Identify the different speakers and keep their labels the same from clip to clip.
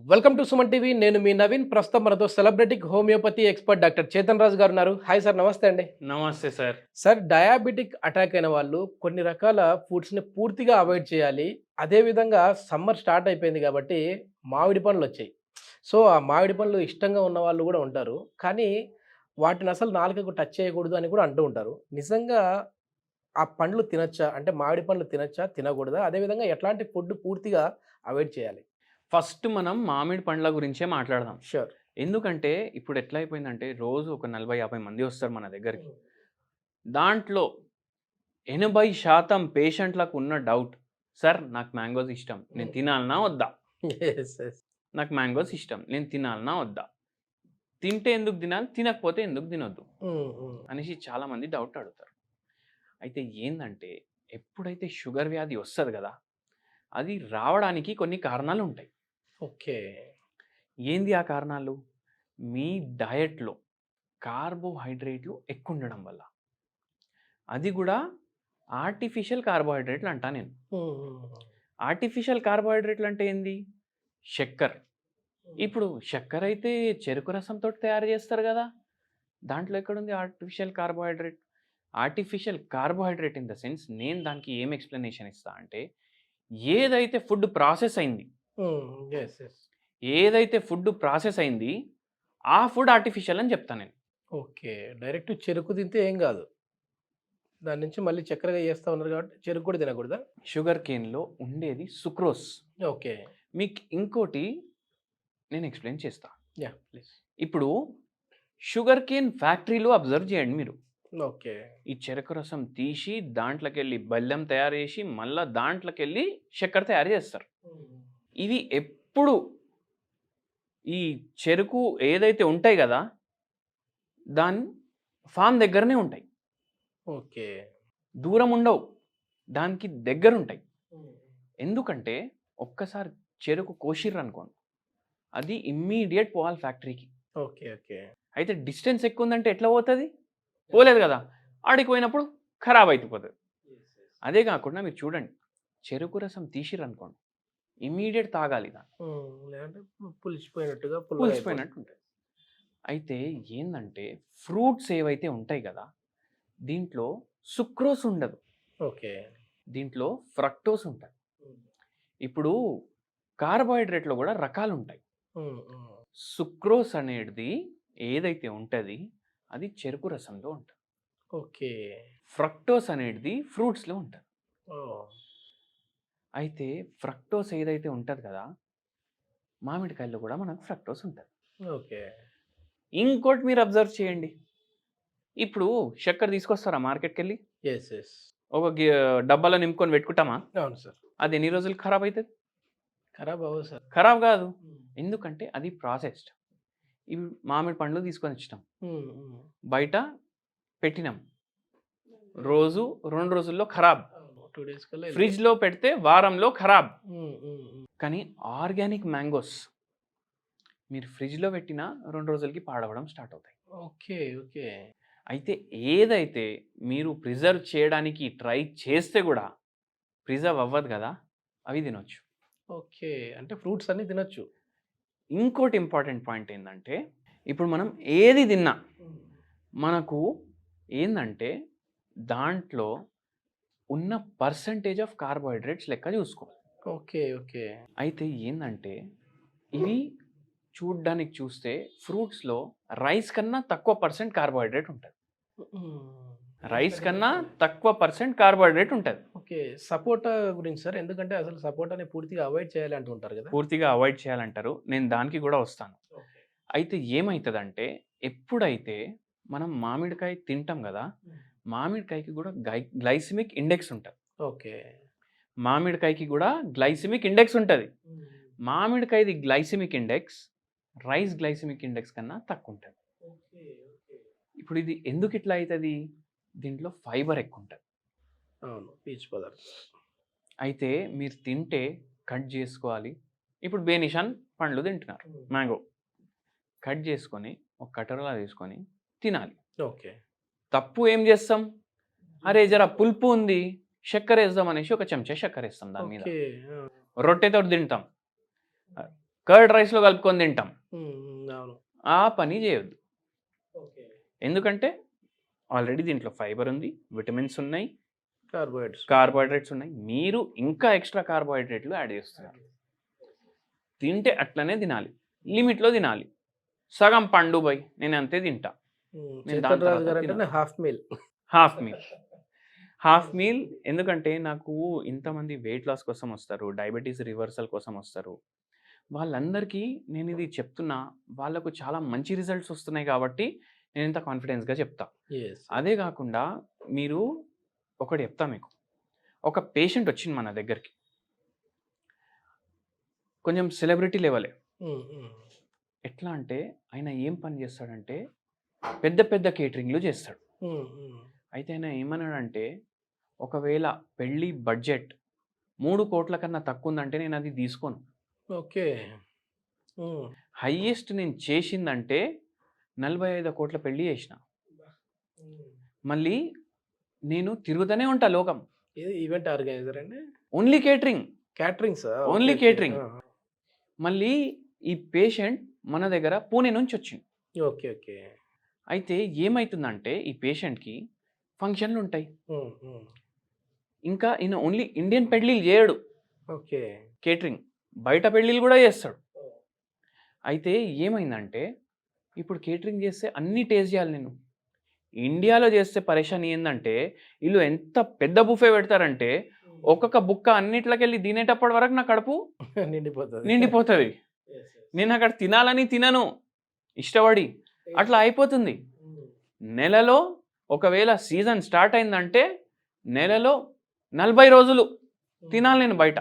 Speaker 1: Welcome to Suman TV. నేను మీ నవీన్. ప్రస్తుతం మనతో సెలబ్రిటిక్ హోమియోపతి ఎక్స్పర్ట్ డాక్టర్ చేతన్ రాజు గారు ఉన్నారు. హాయ్ సార్, నమస్తే అండి.
Speaker 2: నమస్తే సార్.
Speaker 1: సార్, డయాబెటిక్ అటాక్ అయిన వాళ్ళు కొన్ని రకాల ఫుడ్స్ని పూర్తిగా అవాయిడ్ చేయాలి. అదేవిధంగా సమ్మర్ స్టార్ట్ అయిపోయింది కాబట్టి మామిడి పండ్లు వచ్చాయి. సో ఆ మామిడి పండ్లు ఇష్టంగా ఉన్న వాళ్ళు కూడా ఉంటారు. కానీ వాటిని అసలు నాలుకకు టచ్ చేయకూడదు అని కూడా అంటూ ఉంటారు. నిజంగా ఆ పండ్లు తినచ్చా? అంటే మామిడి పండ్లు తినచ్చా, తినకూడదా? అదేవిధంగా ఎట్లాంటి ఫుడ్ పూర్తిగా అవాయిడ్ చేయాలి?
Speaker 2: ఫస్ట్ మనం మామిడి పండ్ల గురించే మాట్లాడదాం.
Speaker 1: షూర్.
Speaker 2: ఎందుకంటే ఇప్పుడు ఎట్లా అయిపోయిందంటే రోజు ఒక 40-50 మంది వస్తారు మన దగ్గరికి. దాంట్లో 80% పేషెంట్లకు ఉన్న డౌట్, సార్ నాకు మ్యాంగోస్ ఇష్టం, నేను తినాలనా వద్దా?
Speaker 1: Yes, yes.
Speaker 2: నాకు మ్యాంగోస్ ఇష్టం, నేను తినాలనా వద్దా? తింటే ఎందుకు తినాలి, తినకపోతే ఎందుకు తినొద్దు అనేసి చాలామంది డౌట్ అడుగుతారు. అయితే ఏందంటే ఎప్పుడైతే షుగర్ వ్యాధి వస్తుంది కదా, అది రావడానికి కొన్ని కారణాలు ఉంటాయి.
Speaker 1: ఓకే.
Speaker 2: ఏంది ఆ కారణాలు? మీ డయట్లో కార్బోహైడ్రేట్లు ఎక్కువ ఉండడం వల్ల. అది కూడా ఆర్టిఫిషియల్ కార్బోహైడ్రేట్లు అంటా నేను. ఆర్టిఫిషియల్ కార్బోహైడ్రేట్లు అంటే ఏంది? చక్కెర. ఇప్పుడు చక్కెర అయితే చెరుకు రసంతో తయారు చేస్తారు కదా, దాంట్లో ఎక్కడుంది artificial carbohydrate? Artificial carbohydrate in the sense, నేను దానికి ఏం ఎక్స్ప్లెనేషన్ ఇస్తా అంటే, ఏదైతే ఫుడ్ ప్రాసెస్ అయింది, ఏదైతే ఫుడ్ ప్రాసెస్ అయింది ఆ ఫుడ్ ఆర్టిఫిషియల్ అని చెప్తాను నేను.
Speaker 1: ఓకే. డైరెక్ట్ చెరుకు తింటే ఏం కాదు. దాని నుంచి మళ్ళీ చక్కెరగా చేస్తా ఉన్నారు కాబట్టి చెరుకు కూడా తినకూడదా?
Speaker 2: షుగర్ కేన్లో ఉండేది సుక్రోస్.
Speaker 1: ఓకే.
Speaker 2: మీకు ఇంకోటి నేను ఎక్స్ప్లెయిన్ చేస్తా.
Speaker 1: Yeah, please.
Speaker 2: ఇప్పుడు షుగర్ కేన్ ఫ్యాక్టరీలో అబ్జర్వ్ చేయండి మీరు.
Speaker 1: ఓకే.
Speaker 2: ఈ చెరుకు రసం తీసి దాంట్లోకి వెళ్ళి బెల్లం తయారు చేసి మళ్ళీ దాంట్లోకి వెళ్ళి చక్కెర తయారు చేస్తారు. ఇవి ఎప్పుడు ఈ చెరుకు ఏదైతే ఉంటాయి కదా, దాని ఫామ్ దగ్గరనే ఉంటాయి.
Speaker 1: ఓకే.
Speaker 2: దూరం ఉండవు, దానికి దగ్గర ఉంటాయి. ఎందుకంటే ఒక్కసారి చెరుకు కోసిర్రు అనుకోండి, అది ఇమ్మీడియట్ పోవాలి ఫ్యాక్టరీకి.
Speaker 1: ఓకే. ఓకే.
Speaker 2: అయితే డిస్టెన్స్ ఎక్కువ ఉందంటే ఎట్లా పోతుంది? పోలేదు కదా, ఆడికి పోయినప్పుడు ఖరాబ్ అయిపోతుంది. అదే కాకుండా మీరు చూడండి, చెరుకు రసం తీసిర్రు అనుకోండి, ఇమ్మీడియట్ తాగాలి,
Speaker 1: లేదంటే పులిసిపోయినట్టుగా
Speaker 2: పులిసిపోయినట్టు ఉంటుంది. అయితే ఏంటంటే ఫ్రూట్స్ ఏవైతే ఉంటాయి కదా, దీంట్లో సుక్రోస్ ఉండదు.
Speaker 1: ఓకే.
Speaker 2: దీంట్లో ఫ్రక్టోస్ ఉంటుంది. ఇప్పుడు కార్బోహైడ్రేట్లో కూడా రకాలు ఉంటాయి. సుక్రోస్ అనేది ఏదైతే ఉంటుంది అది చెరుకు రసంలో ఉంటుంది.
Speaker 1: ఓకే.
Speaker 2: ఫ్రక్టోస్ అనేది ఫ్రూట్స్లో ఉంటుంది. అయితే ఫ్రక్టోస్ ఏదైతే ఉంటుంది కదా, మామిడికాయల్లో కూడా మనకు ఫ్రక్టోస్ ఉంటుంది.
Speaker 1: ఓకే.
Speaker 2: ఇంకోటి మీరు అబ్జర్వ్ చేయండి, ఇప్పుడు చక్కెర తీసుకొస్తారా మార్కెట్కి వెళ్ళి,
Speaker 1: ఎస్, ఎస్.
Speaker 2: ఒక డబ్బాలో నింపుకొని పెట్టుకుంటామా?
Speaker 1: అవును సార్.
Speaker 2: అది ఎన్ని రోజులు ఖరాబ్ అవుతుంది?
Speaker 1: ఖరాబ్ అవ్వదు సార్.
Speaker 2: ఖరాబ్ కాదు. ఎందుకంటే అది ప్రాసెస్డ్. ఇవి మామిడి పండ్లు తీసుకొని వచ్చినాం, బయట పెట్టినాం, రోజు 2 రోజుల్లో ఖరాబ్.
Speaker 1: 2 days కల్లా
Speaker 2: ఫ్రిడ్జ్లో పెడితే వారంలో ఖరాబ్. కానీ ఆర్గానిక్ మ్యాంగోస్ మీరు ఫ్రిడ్జ్లో పెట్టిన 2 రోజులకి పాడవడం స్టార్ట్ అవుతాయి.
Speaker 1: ఓకే. ఓకే.
Speaker 2: అయితే ఏదైతే మీరు ప్రిజర్వ్ చేయడానికి ట్రై చేస్తే కూడా ప్రిజర్వ్ అవ్వదు కదా, అవి తినొచ్చు.
Speaker 1: ఓకే. అంటే ఫ్రూట్స్ అన్నీ తినొచ్చు.
Speaker 2: ఇంకోటి ఇంపార్టెంట్ పాయింట్ ఏంటంటే, ఇప్పుడు మనం ఏది తిన్నా మనకు ఏంటంటే దాంట్లో ఉన్న పర్సంటేజ్ ఆఫ్ కార్బోహైడ్రేట్స్ లెక్క చూసుకోవాలి.
Speaker 1: ఓకే. ఓకే.
Speaker 2: అయితే ఏంటంటే ఇవి చూడ్డానికి చూస్తే ఫ్రూట్స్లో రైస్ కన్నా తక్కువ పర్సెంట్ కార్బోహైడ్రేట్ ఉంటుంది. రైస్ కన్నా తక్కువ పర్సెంట్ కార్బోహైడ్రేట్ ఉంటుంది.
Speaker 1: ఓకే. సపోటా గురించి సార్, ఎందుకంటే అసలు సపోటాని పూర్తిగా అవాయిడ్ చేయాలి అంటుంటారు కదా?
Speaker 2: పూర్తిగా అవాయిడ్ చేయాలంటారు, నేను దానికి కూడా వస్తాను. అయితే ఏమవుతుందంటే, ఎప్పుడైతే మనం మామిడికాయ తింటాం కదా, మామిడికాయకి కూడా గ్లైసిమిక్ ఇండెక్స్ ఉంటుంది.
Speaker 1: ఓకే.
Speaker 2: మామిడికాయకి కూడా గ్లైసిమిక్ ఇండెక్స్ ఉంటుంది. మామిడికాయది glycemic index rice glycemic index కన్నా తక్కువ ఉంటుంది. ఇప్పుడు ఇది ఎందుకు ఇట్లా అవుతుంది? దీంట్లో ఫైబర్ ఎక్కువ ఉంటుంది.
Speaker 1: అవును, పీచు పదార్థం.
Speaker 2: అయితే మీరు తింటే కట్ చేసుకోవాలి. ఇప్పుడు బేనిషాన్ పండ్లు తింటున్నారు, మ్యాంగో కట్ చేసుకొని ఒక కటోరలా తీసుకొని తినాలి.
Speaker 1: ఓకే.
Speaker 2: తప్పు ఏం చేస్తాం? అరే జర పులుపు ఉంది, చక్కెర వేద్దాం అనేసి ఒక చెంచా చక్కెర వేస్తాం దాని మీద. రొట్టెతో తింటాం, కర్డ్ రైస్లో కలుపుకొని తింటాం.
Speaker 1: అవును.
Speaker 2: ఆ పని చేయొద్దు.
Speaker 1: ఓకే.
Speaker 2: ఎందుకంటే ఆల్రెడీ దీంట్లో ఫైబర్ ఉంది, విటమిన్స్ ఉన్నాయి,
Speaker 1: కార్బోహైడ్రేట్స్.
Speaker 2: కార్బోహైడ్రేట్స్ ఉన్నాయి. మీరు ఇంకా ఎక్స్ట్రా కార్బోహైడ్రేట్లు యాడ్ చేస్తున్నారు. తింటే అట్లనే తినాలి, లిమిట్లో తినాలి. సగం పండు బై నేను అంతే తింటా. నేను దాని
Speaker 1: చైతన్ రాజు
Speaker 2: తర్వాత
Speaker 1: గారు అంటే
Speaker 2: తినను.
Speaker 1: Half meal.
Speaker 2: హాఫ్ మీల్ ఎందుకంటే నాకు ఇంతమంది వెయిట్ లాస్ కోసం వస్తారు, డయాబెటీస్ రివర్సల్ కోసం వస్తారు. వాళ్ళందరికీ నేను ఇది చెప్తున్నా, వాళ్ళకు చాలా మంచి రిజల్ట్స్ వస్తున్నాయి కాబట్టి నేను ఇంత కాన్ఫిడెన్స్గా చెప్తా.
Speaker 1: యెస్.
Speaker 2: అదే కాకుండా మీరు ఒకటి చెప్తా మీకు. ఒక పేషెంట్ వచ్చింది మన దగ్గరికి, కొంచెం సెలబ్రిటీ లెవెలే. ఎట్లా అంటే ఆయన ఏం పని చేస్తాడంటే పెద్ద పెద్ద కేటరింగ్లు చేస్తాడు. అయితే ఆయన ఏమన్నాడంటే ఒకవేళ పెళ్ళి బడ్జెట్ 3 కోట్ల కన్నా తక్కువ ఉందంటే నేను అది తీసుకోను.
Speaker 1: ఓకే.
Speaker 2: హైయెస్ట్ నేను చేసిందంటే 45 కోట్ల పెళ్ళి చేసిన. మళ్ళీ నేను తిరుగుతూనే ఉంటా లోకం.
Speaker 1: ఇది ఈవెంట్ ఆర్గనైజర్ అండి?
Speaker 2: Only catering.
Speaker 1: Caterings?
Speaker 2: Only catering. మళ్ళీ ఈ పేషెంట్ మన దగ్గర పూణే నుంచి వచ్చింది.
Speaker 1: ఓకే. ఓకే.
Speaker 2: అయితే ఏమవుతుందంటే ఈ పేషెంట్కి ఫంక్షన్లు ఉంటాయి. ఇంకా ఈయన ఓన్లీ ఇండియన్ పెళ్ళిళ్ళు చేయడు.
Speaker 1: ఓకే.
Speaker 2: కేటరింగ్ బయట పెళ్ళిళ్ళు కూడా చేస్తాడు. అయితే ఏమైందంటే ఇప్పుడు కేటరింగ్ చేస్తే అన్నీ టేస్ట్ చేయాలి నేను. ఇండియాలో చేస్తే పరేషాన్ ఏంటంటే వీళ్ళు ఎంత పెద్ద బుఫే పెడతారంటే ఒక్కొక్క బుక్క అన్నిట్లకెళ్ళి తినేటప్పటి వరకు నా కడుపు నిండిపోతుంది. నేను అక్కడ తినాలని తినను ఇష్టపడి, అట్లా అయిపోతుంది. నెలలో ఒకవేళ సీజన్ స్టార్ట్ అయిందంటే నెలలో 40 రోజులు తినాలి నేను బయట.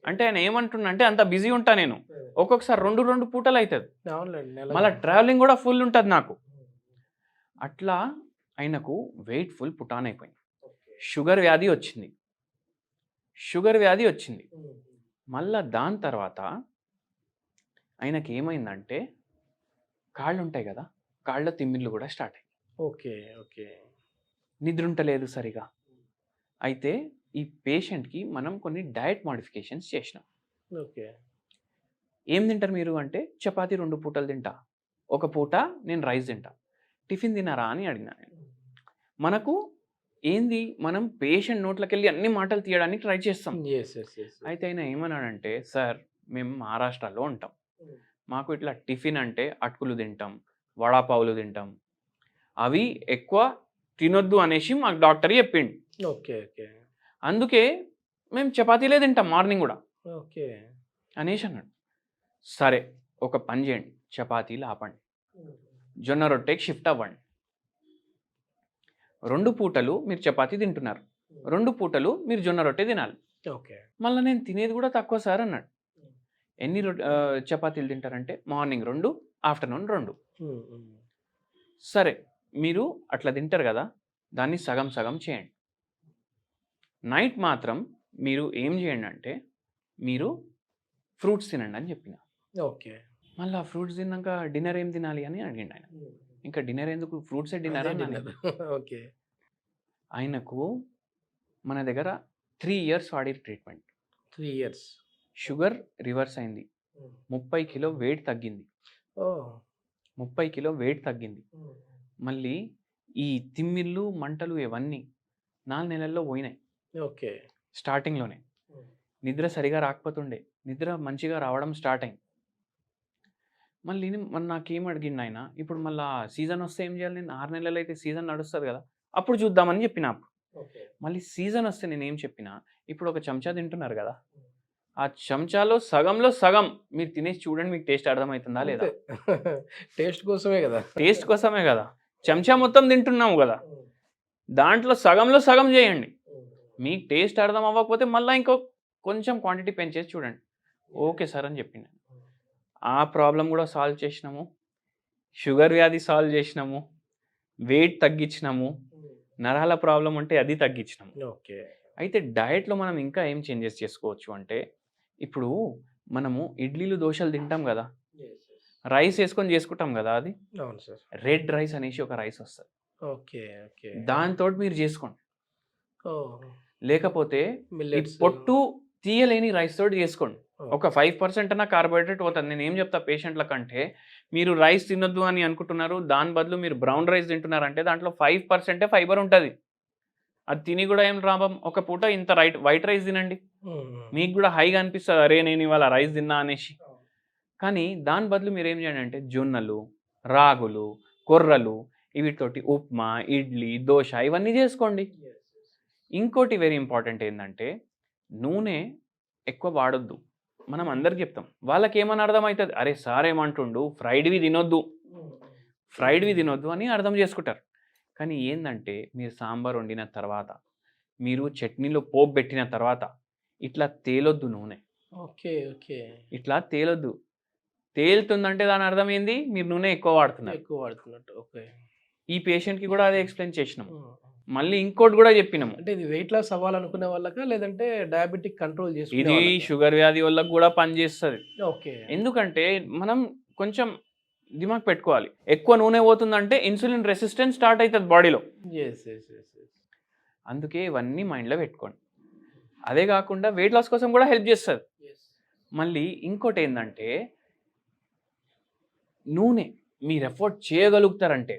Speaker 2: అంటే ఆయన ఏమంటున్నా అంటే అంత బిజీ ఉంటా నేను, ఒక్కొక్కసారి 2 పూటలు అవుతుంది. మళ్ళీ ట్రావెలింగ్ కూడా ఫుల్ ఉంటుంది నాకు. అట్లా ఆయనకు వెయిట్ ఫుల్ పుటాన్ అయిపోయింది. షుగర్ వ్యాధి వచ్చింది. మళ్ళా దాని తర్వాత ఆయనకి ఏమైందంటే కాళ్ళు ఉంటాయి కదా, కాళ్ళ తిమ్మిళ్ళు కూడా స్టార్ట్ అయ్యాయి.
Speaker 1: ఓకే. ఓకే.
Speaker 2: నిద్ర ఉంటలేదు సరిగా. అయితే ఈ పేషెంట్కి మనం కొన్ని డయట్ మోడిఫికేషన్స్ చేసినాం.
Speaker 1: ఓకే.
Speaker 2: ఏం తింటారు మీరు అంటే చపాతీ 2 పూటలు తింటా, ఒక పూట నేను రైస్ తింటా. టిఫిన్ తినారా అని అడిగినా నేను. మనకు ఏంది, మనం పేషెంట్ నోట్లోకి వెళ్ళి అన్ని మాటలు తీయడానికి ట్రై చేస్తాం. అయితే ఆయన ఏమన్నాడంటే సార్ మేము మహారాష్ట్రలో ఉంటాం, మాకు ఇట్లా టిఫిన్ అంటే అటుకులు తింటాం, వడాపావులు తింటాం, అవి ఎక్కువ తినొద్దు అనేసి మాకు డాక్టర్ చెప్పిండు.
Speaker 1: ఓకే. ఓకే.
Speaker 2: అందుకే మేము చపాతీలే తింటాం మార్నింగ్ కూడా
Speaker 1: ఓకే
Speaker 2: అనేసి అన్నాడు. సరే ఒక పని చేయండి, చపాతీలు ఆపండి, జొన్న రొట్టెకి షిఫ్ట్ అవ్వండి. 2 పూటలు మీరు చపాతీ తింటున్నారు, 2 పూటలు మీరు జొన్న రొట్టె తినాలి.
Speaker 1: ఓకే.
Speaker 2: మళ్ళీ నేను తినేది కూడా తక్కువ సార్ అన్నాడు. ఎన్ని చపాతీలు తింటారంటే మార్నింగ్ 2, ఆఫ్టర్నూన్ 2. సరే మీరు అట్లా తింటారు కదా, దాన్ని సగం సగం చేయండి. నైట్ మాత్రం మీరు ఏం చేయండి అంటే మీరు ఫ్రూట్స్ తినండి అని చెప్పిన.
Speaker 1: ఓకే.
Speaker 2: మళ్ళీ ఫ్రూట్స్ తిన్నాక డిన్నర్ ఏం తినాలి అని అడిగిండు ఆయన. ఇంకా డిన్నర్ ఎందుకు, ఫ్రూట్సే డిన్నర్ అని.
Speaker 1: ఓకే.
Speaker 2: ఆయనకు మన దగ్గర 3 years వాడి ట్రీట్మెంట్.
Speaker 1: 3 years.
Speaker 2: షుగర్ రివర్స్ అయింది, 30 కిలో వెయిట్ తగ్గింది. 30 కిలో వెయిట్ తగ్గింది. మళ్ళీ ఈ తిమ్మిళ్ళు మంటలు ఇవన్నీ 4 నెలల్లో పోయినాయి.
Speaker 1: ఓకే.
Speaker 2: స్టార్టింగ్లోనే నిద్ర సరిగా రాకపోతుండే, నిద్ర మంచిగా రావడం స్టార్ట్ అయింది. మళ్ళీ నాకేం అడిగిండు ఆయన, ఇప్పుడు మళ్ళీ సీజన్ వస్తే ఏం చేయాలి నేను, 6 నెలలు అయితే సీజన్ నడుస్తుంది కదా, అప్పుడు చూద్దామని చెప్పిన. మళ్ళీ సీజన్ వస్తే నేను ఏం చెప్పినా, ఇప్పుడు ఒక చెంచా తింటున్నారు కదా, ఆ చెంచాలో సగంలో సగం మీరు తినేసి చూడండి, మీకు టేస్ట్ అర్థమవుతుందా లేదా.
Speaker 1: టేస్ట్ కోసమే కదా,
Speaker 2: చెంచా మొత్తం తింటున్నాము కదా, దాంట్లో సగంలో సగం చేయండి. మీకు టేస్ట్ అర్థం అవ్వకపోతే మళ్ళీ ఇంకో కొంచెం క్వాంటిటీ పెంచేసి చూడండి. ఓకే సార్ అని చెప్పింది. ఆ ప్రాబ్లం కూడా సాల్వ్ చేసినాము, షుగర్ వ్యాధి సాల్వ్ చేసినాము, వెయిట్ తగ్గించినాము, నరాల ప్రాబ్లం ఉంటే అది తగ్గించినాము.
Speaker 1: ఓకే.
Speaker 2: అయితే డయట్లో మనం ఇంకా ఏం చేంజెస్ చేసుకోవచ్చు అంటే, ఇప్పుడు మనము ఇడ్లీలు దోశలు తింటాం కదా, రైస్ వేసుకొని చేసుకుంటాం కదా, అది
Speaker 1: అవును సార్,
Speaker 2: రెడ్ రైస్ అనేసి ఒక రైస్ వస్తుంది.
Speaker 1: ఓకే. దాంతో
Speaker 2: దాంతో మీరు చేసుకోండి.
Speaker 1: ఓ
Speaker 2: లేకపోతే ఈ
Speaker 1: మిల్లెట్స్.
Speaker 2: పొట్టు తీయలేని రైస్ తోటి చేసుకోండి.
Speaker 1: ఓకే.
Speaker 2: ఒక 5% అన్న కార్బోహైడ్రేట్ పోతుంది. నేను ఏం చెప్తా పేషెంట్ల కంటే, మీరు రైస్ తినొద్దు అని అనుకుంటున్నారు, దాని బదులు మీరు బ్రౌన్ రైస్ తింటున్నారంటే దాంట్లో 5% ఫైబర్ ఉంటుంది. అది తిని కూడా ఏం లాభం, ఒక పూట ఇంత వైట్ రైస్ తినండి, మీకు కూడా హైగా అనిపిస్తుంది, అరే నేను ఇవాళ రైస్ తిన్నా అనేసి. కానీ దాని బదులు మీరు ఏం చేయండి అంటే జొన్నలు, రాగులు, కొర్రలు, వీటితోటి ఉప్మా, ఇడ్లీ, దోశ ఇవన్నీ చేసుకోండి. ఇంకోటి వెరీ ఇంపార్టెంట్ ఏంటంటే నూనె ఎక్కువ వాడొద్దు. మనం అందరికి చెప్తాం, వాళ్ళకి ఏమని అర్థమవుతుంది, అరే సార్ ఏమంటుండు ఫ్రైడ్వి తినొద్దు అని అర్థం చేసుకుంటారు. కానీ ఏంటంటే మీరు సాంబార్ వండిన తర్వాత, మీరు చట్నీలో పోపు పెట్టిన తర్వాత ఇట్లా తేలొద్దు నూనె.
Speaker 1: ఓకే. ఓకే.
Speaker 2: ఇట్లా తేలొద్దు. తేలుతుందంటే దాని అర్థం ఏంది, మీరు నూనె ఎక్కువ వాడుతున్నారు.
Speaker 1: ఎక్కువ వాడుతున్నట్టు. ఓకే.
Speaker 2: ఈ పేషెంట్కి కూడా అదే ఎక్స్ప్లెయిన్ చేసినాం. మళ్ళీ ఇంకోటి కూడా చెప్పినాము,
Speaker 1: అంటే ఇది వెయిట్ లాస్ అవ్వాలనుకునే వాళ్ళకా, లేదంటే డయాబెటిక్ కంట్రోల్ చేసుకునే
Speaker 2: ఇది
Speaker 1: వాళ్ళకా?
Speaker 2: షుగర్ వ్యాధి వాళ్ళకి కూడా పనిచేస్తుంది.
Speaker 1: ఓకే.
Speaker 2: ఎందుకంటే మనం కొంచెం దిమాగ్ పెట్టుకోవాలి, ఎక్కువ నూనె పోతుందంటే ఇన్సులిన్ రెసిస్టెన్స్ స్టార్ట్ అవుతుంది బాడీలో.
Speaker 1: యెస్. యెస్. యెస్. యెస్.
Speaker 2: అందుకే ఇవన్నీ మైండ్లో పెట్టుకోండి. అదే కాకుండా వెయిట్ లాస్ కోసం కూడా హెల్ప్ చేస్తుంది.
Speaker 1: యెస్.
Speaker 2: మళ్ళీ ఇంకోటి ఏంటంటే నూనె మీరు ఎఫోర్డ్ చేయగలుగుతారంటే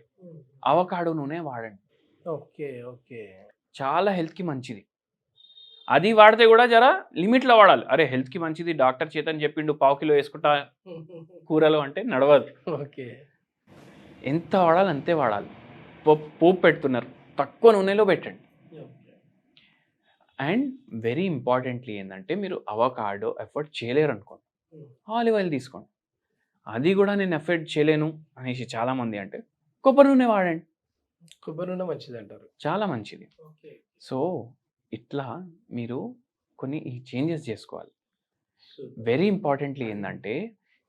Speaker 2: అవకాడో నూనె వాడండి.
Speaker 1: ఓకే. ఓకే.
Speaker 2: చాలా హెల్త్కి మంచిది. అది వాడితే కూడా జర లిమిట్లో వాడాలి. అరే హెల్త్కి మంచిది డాక్టర్ చేతని చెప్పిండు 1/2 కిలో వేసుకుంటా కూరలో అంటే నడవదు.
Speaker 1: ఓకే.
Speaker 2: ఎంత వాడాలి అంతే వాడాలి. పోపు పెడుతున్నారు, తక్కువ నూనెలో పెట్టండి.
Speaker 1: ఓకే.
Speaker 2: అండ్ వెరీ ఇంపార్టెంట్లీ ఏంటంటే మీరు అవకాడో ఎఫర్ట్ చేయలేరు అనుకోండి, ఆలివ్ ఆయిల్ తీసుకోండి. అది కూడా నేను ఎఫర్ట్ చేయలేను అనేసి చాలామంది అంటే కొబ్బరి నూనె వాడండి,
Speaker 1: కొబ్బరి నూనె మంచిదంటారు.
Speaker 2: చాలా మంచిది.
Speaker 1: ఓకే.
Speaker 2: సో ఇట్లా మీరు కొన్ని ఈ చేంజెస్ చేసుకోవాలి.
Speaker 1: సూపర్.
Speaker 2: వెరీ ఇంపార్టెంట్లీ ఏంటంటే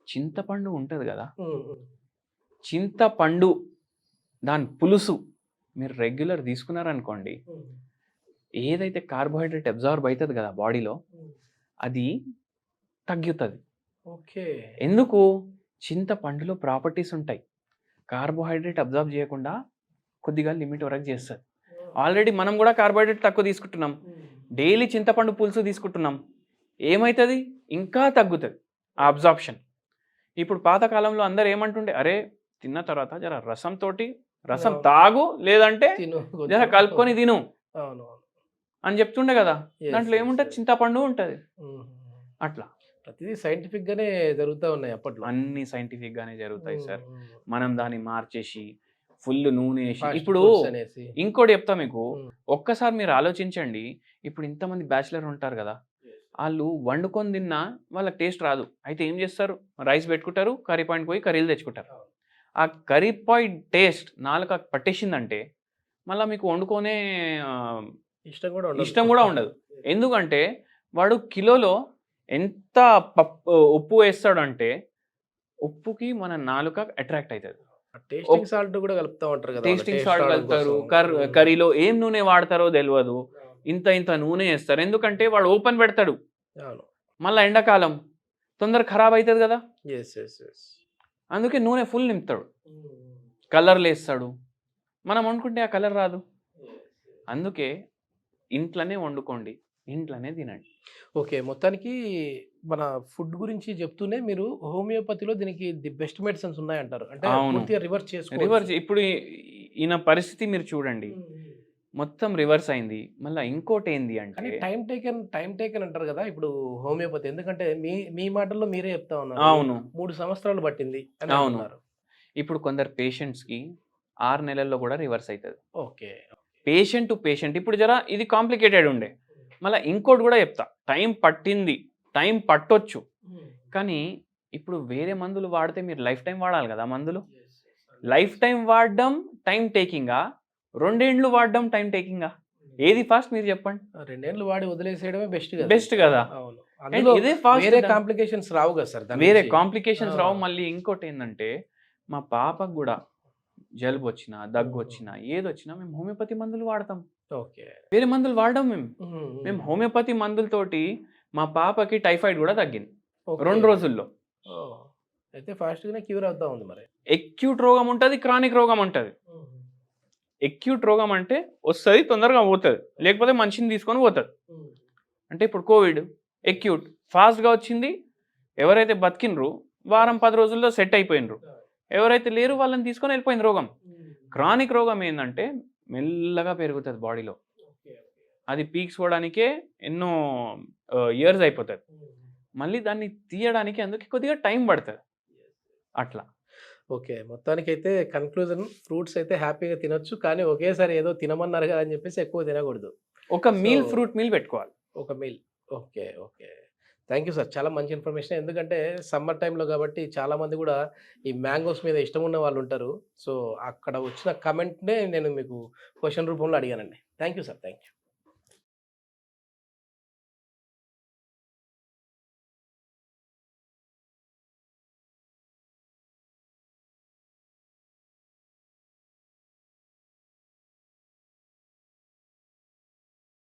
Speaker 2: చింతపండు ఉంటుంది కదా,
Speaker 1: హ్మ్. హ్మ్.
Speaker 2: చింతపండు దాని పులుసు మీరు రెగ్యులర్ తీసుకున్నారనుకోండి,
Speaker 1: హ్మ్.
Speaker 2: ఏదైతే కార్బోహైడ్రేట్ అబ్జార్బ్ అవుతుంది కదా బాడీలో,
Speaker 1: హ్మ్.
Speaker 2: అది తగ్గుతుంది.
Speaker 1: ఓకే.
Speaker 2: ఎందుకు, చింతపండులో ప్రాపర్టీస్ ఉంటాయి, కార్బోహైడ్రేట్ అబ్జార్బ్ చేయకుండా కొద్దిగా లిమిట్ వరకు చేస్తుంది. ఆల్రెడీ మనం కూడా కార్బోహైడ్రేట్ తక్కువ తీసుకుంటున్నాం, డైలీ చింతపండు పులుసు తీసుకుంటున్నాం, ఏమవుతుంది, ఇంకా తగ్గుతుంది ఆ అబ్జార్ప్షన్. ఇప్పుడు పాతకాలంలో అందరు ఏమంటుండే, అరే తిన్న తర్వాత జర రసం తాగు, లేదంటే
Speaker 1: తిను
Speaker 2: జర
Speaker 1: కొంచెం.
Speaker 2: కలుపుకొని తిను
Speaker 1: అవును.
Speaker 2: అని చెప్తుండే కదా.
Speaker 1: Yes,
Speaker 2: దాంట్లో
Speaker 1: yes,
Speaker 2: ఏముంటుంది,
Speaker 1: yes.
Speaker 2: చింతపండు ఉంటుంది.
Speaker 1: హ్మ్.
Speaker 2: అట్లా
Speaker 1: ప్రతిదీ సైంటిఫిక్ గానే జరుగుతా ఉన్నాయి అప్పట్లో.
Speaker 2: అన్ని సైంటిఫిక్ గానే జరుగుతాయి సార్.
Speaker 1: హ్మ్.
Speaker 2: మనం దాన్ని మార్చేసి ఫుల్ నూనె వేసి,
Speaker 1: Fast
Speaker 2: ఇప్పుడు
Speaker 1: foods అనేసి.
Speaker 2: ఇంకోటి చెప్తా మీకు,
Speaker 1: హ్మ్.
Speaker 2: ఒక్కసారి మీరు ఆలోచించండి, ఇప్పుడు ఇంతమంది బ్యాచిలర్ ఉంటారు కదా, వాళ్ళు వండుకొని తిన్నా వాళ్ళకి టేస్ట్ రాదు. అయితే ఏం చేస్తారు, రైస్ పెట్టుకుంటారు, కర్రీ పాయింట్ పోయి కర్రీలు తెచ్చుకుంటారు. ఆ కర్రీ పాయింట్ టేస్ట్ నాలుక పట్టేసిందంటే మళ్ళీ మీకు వండుకొనే ఇష్టం కూడా ఉండదు. ఎందుకంటే వాడు కిలోలో ఎంత ఉప్పు వేస్తాడు అంటే ఉప్పుకి మన నాలుక అట్రాక్ట్ అవుతుంది.
Speaker 1: టేస్టింగ్ సాల్ట్ కూడా కలుపుతా ఉంటారు కదా.
Speaker 2: టేస్టింగ్ సాల్ట్ కలుపుతారు, కర్రీలో ఏం నూనె వాడతారో తెలియదు, ఇంత నూనె వేస్తారు. ఎందుకంటే వాడు ఓపెన్ పెడతాడు, మళ్ళీ ఎండాకాలం తొందర ఖరాబ్ అవుతుంది కదా, అందుకే నూనె ఫుల్ నింపుతాడు, కలర్లు వేస్తాడు. మనం వండుకుంటే ఆ కలర్ రాదు. అందుకే ఇంట్లోనే వండుకోండి, ఇంట్లోనే తినండి.
Speaker 1: ఓకే. మొత్తానికి మన ఫుడ్ గురించి చెప్తూనే మీరు హోమియోపతిలో దీనికి ది బెస్ట్ మెడిసిన్స్ ఉన్నాయంటారు. అంటే పూర్తిగా రివర్స్ చేసుకోవచ్చు.
Speaker 2: ఇప్పుడు ఈయన పరిస్థితి మీరు చూడండి, మొత్తం రివర్స్ అయింది. మళ్ళీ ఇంకోటి ఏంది అంటే
Speaker 1: టైం టేకెన్ అంటారు కదా ఇప్పుడు హోమియోపతి. ఎందుకంటే మీ మాటల్లో మీరే చెప్తా ఉన్నారు,
Speaker 2: అవును
Speaker 1: 3 సంవత్సరాలు పట్టింది అని
Speaker 2: అవును.
Speaker 1: అంటున్నారు.
Speaker 2: ఇప్పుడు కొందరు పేషెంట్స్కి 6 నెలల్లో కూడా రివర్స్ అవుతుంది.
Speaker 1: ఓకే.
Speaker 2: Patient to patient. ఇప్పుడు జరా ఇది కాంప్లికేటెడ్ ఉండే. మళ్ళీ ఇంకోటి కూడా చెప్తా, టైం పట్టింది, టైం పట్టొచ్చు, కానీ ఇప్పుడు వేరే మందులు వాడితే మీరు లైఫ్ టైం వాడాలి కదా. మందులు లైఫ్ టైం వాడడం టైం టేకింగా, 2 ఏండ్లు వాడడం టైం టేకింగా, ఏది ఫాస్ట్ మీరు చెప్పండి.
Speaker 1: 2 ఏళ్ళు వాడి వదిలేసేయడమే
Speaker 2: బెస్ట్ కదా.
Speaker 1: అవును.
Speaker 2: ఇదే ఫాస్ట్,
Speaker 1: వేరే కాంప్లికేషన్స్ రావు కదా సార్.
Speaker 2: వేరే కాంప్లికేషన్స్ రావు. మళ్ళీ ఇంకోటి ఏంటంటే మా పాపకు కూడా జలుబు వచ్చినా, దగ్గు వచ్చినా, ఏదొచ్చినా మేము హోమియోపతి మందులు వాడతాం.
Speaker 1: ఓకే.
Speaker 2: వేరే మందులు వాడడం మేము హోమియోపతి మందులతోటి మా పాపకి టైఫాయిడ్ కూడా తగ్గింది 2 రోజుల్లో.
Speaker 1: అయితే ఫాస్ట్ గానే క్యూర్ అవుతా ఉంది. మరి
Speaker 2: ఎక్యూట్ రోగం ఉంటుంది, క్రానిక్ రోగం ఉంటుంది. ఎక్యూట్ రోగం అంటే వస్తుంది, తొందరగా పోతుంది, లేకపోతే మనిషిని తీసుకొని పోతుంది. అంటే ఇప్పుడు కోవిడ్ ఎక్యూట్ ఫాస్ట్గా వచ్చింది. ఎవరైతే బతికినరు వారం 10 రోజుల్లో సెట్ అయిపోయినరు. ఎవరైతే లేరు వాళ్ళని తీసుకొని వెళ్ళిపోయింది రోగం. క్రానిక్ రోగం ఏంటంటే మెల్లగా పెరుగుతుంది బాడీలో. అది పీక్స్ పోవడానికే ఎన్నో ఇయర్స్ అయిపోతుంది. మళ్ళీ దాన్ని తీయడానికి అందుకే కొద్దిగా టైం పడుతుంది. అట్లా
Speaker 1: ఓకే. మొత్తానికైతే కన్క్లూజన్ ఫ్రూట్స్ అయితే హ్యాపీగా తినొచ్చు. కానీ ఒకేసారి ఏదో తినమన్నారు కదా అని చెప్పేసి ఎక్కువ తినకూడదు.
Speaker 2: ఒక మీల్
Speaker 1: సో
Speaker 2: ఫ్రూట్ మీల్ పెట్టుకోవాలి.
Speaker 1: ఒక meal. Okay. Okay. Thank you sir. చాలా మంచి ఇన్ఫర్మేషన్. ఎందుకంటే సమ్మర్ టైమ్‌లో కాబట్టి చాలామంది గూడా ఈ మ్యాంగోస్ మీద ఇష్టం ఉన్న వాళ్ళుంటారు. సో అక్కడ వచ్చిన కమెంట్‌నే నేను మీకు క్వెషన్ రూపంలో అడిగానండి. Thank you sir. Thank you.